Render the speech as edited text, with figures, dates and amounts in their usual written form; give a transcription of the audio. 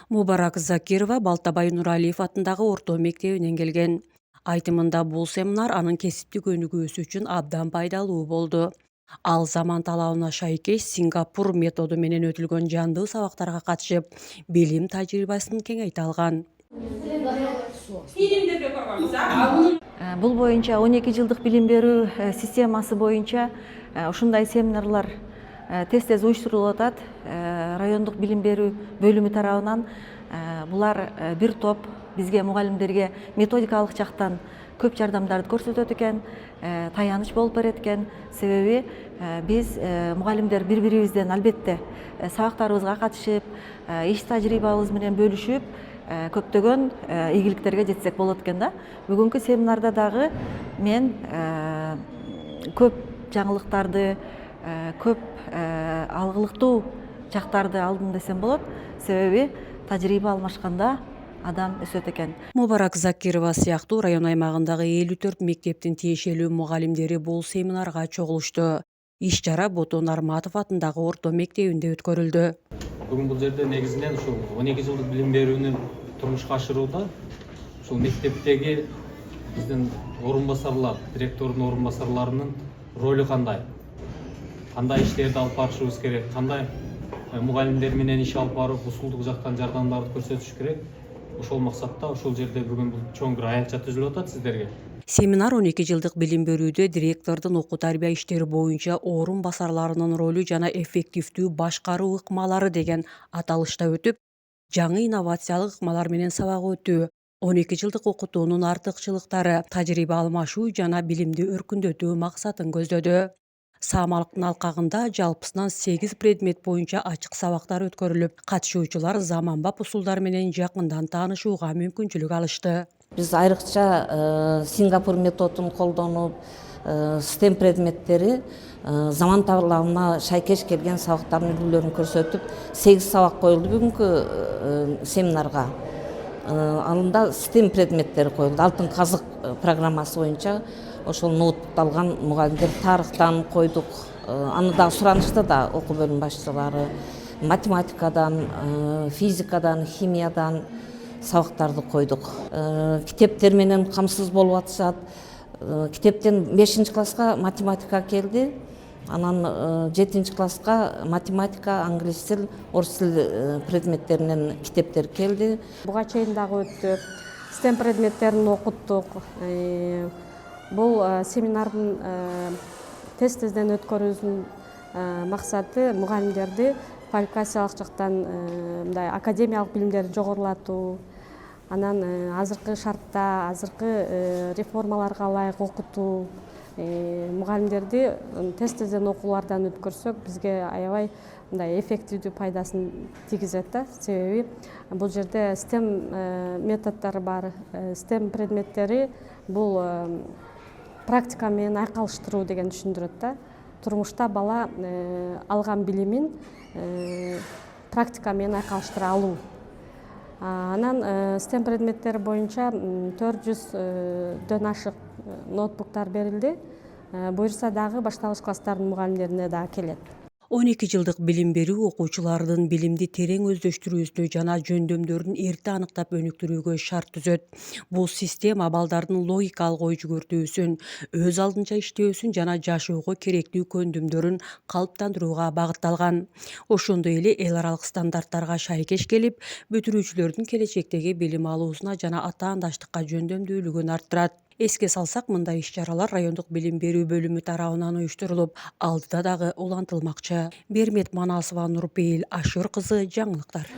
Мубарак Закирова Балтабай Нуралиев атындагы орто мектебинен келген. Айтымында бул семинар анын кесиптик өнүгүүсү үчүн абдан пайдалуу болду. Ал заман талабына шайкеш Сингапур методу менен өтүлгөн жандуу сабактарга катышып, билим тажрыйбасын кеңейте алган. Бул боюнча 12 жылдык билим берүү системасы боюнча ушундай семинарлар тез уюштурулуп атат. Райондук билим берүү бөлүмү тарабынан булар бир топ бизге мугалимдерге методикалык жактан көп жардамдарды көрсөтөт экен, таяныч болуп берет экен. Себеби биз мугалимдер бири-бирибизден албетте сабактарыбызга катышып, иш тажрыйбабыз менен бөлүшүп, көптөгөн ийгиликтерге жетсек болот экен да. Бүгүнкү семинарда дагы мен көп жаңылыктарды, көп алгылыктуу жактарды алдым десем болот. Себеби тажрыйба алмашканда адам өсөт экен. Мубарак Закирова сыяктуу район аймагындагы 54 мектептин тиешелүү мугалимдери бул семинарга чогулушту. Иш-чара Ботон Нарматов атындагы орто мектебинде өткөрүлдү. Бүгүн бул жерде негизинен ушул 12 жылдык билим берүүнү турмушка ашырууда ушул мектептеги биздин орун басарлар, директордун орун басарларынын ролу кандай иштерди алып барышыбыз керек, кандай мугалимдер менен иш алып барып, усулдук жактан жардамдарды көрсөтүш керек. Ошол максатта ошол жерде бүгүн бул чоң бир аянтча түзүлүп атат сиздерге. Семинар 12 жылдык билим берүүдө директордун окуу тарбия иштери боюнча орун басарларынын ролу жана эффективдүү башкаруу ыкмалары деген аталышта өтүп, жаңы инновациялык ыкмалар менен сабак өтүү, 12 жылдык окутуунун артыкчылыктары, тажрыйба алмашуу жана билимди өркүндөтүү максатын көздөдү. Саамалыктын алкагында жалпысынан 8 предмет боюнча ачык сабактар өткөрүлүп, катышуучулар заманбап усулдар менен жакындан таанышууга мүмкүнчүлүк алышты. Биз айрыкча Сингапур методун колдонуп, STEM предметтери заман талабына шайкеш келген сабактардын үлгүлөрүн көрсөтүп, 8 сабак коюлду бүгүнкү семинарга. Алында STEM предметтери коюлду. Алтын казык программасы боюнча ошол ноутбукту алган мугалимдер тарыхтан койдук. Аны да суранышты да окуу бөлүм башчылары математикадан, физикадан, химиядан сабактарды койдук. Китептер менен камсыз болуп атышат. Китептен 5 класска математика келди. Анан 7 класска математика, англис тил, орус тил предметтеринен китептер келди. Буга чейин дагы өттү. STEM предметтерин окуттук. Бул семинардын тезден өткөрүүнүн максаты мугалимдерди квалификациялык жактан мындай академиялык билимдерин жогорулатуу, анан азыркы шартта, азыркы реформаларга ылайык окутуу, мугалимдерди тезден окуулардан өткөрсөк, бизге аябай мындай эффективдүү пайдасын тийгизет да. Себеби бул жерде STEM методдору бар. STEM предметтери бул практика менен айкалыштыруу деген түшүндүрөт да. Турмушта бала алган билимин практика менен айкалыштыра алуу. Анан STEM предметтери боюнча 400дөн ашык ноутбуктар берилди. Буюрса дагы башталгыч класстардын мугалимдерине дагы келет. 12 жылдык билим берүү окуучулардын билимди терең өздөштүрүүсүнө жана жөндөмдөрүн эрте аныктап өнүктүрүүгө шарт түзөт. Бул система балдардын логикалык ой жүгүртүүсүн, өз алдынча иштөөсүн жана жашоого керектүү көндүмдөрүн калыптандырууга багытталган. Ошондой эле эл аралык стандарттарга шайкеш келип, бүтүрүүчүлөрдүн келечектеги билим алуусуна жана атаандаштыкка жөндөмдүүлүгүн арттырат. Эске салсак, мындай иш-чаралар райондук билим берүү бөлүмү тарабынан уюштурулуп, алдыда дагы улантылмакчы. Бермет Манасова, Нурпейил Ашыр кызы, жаңылыктар.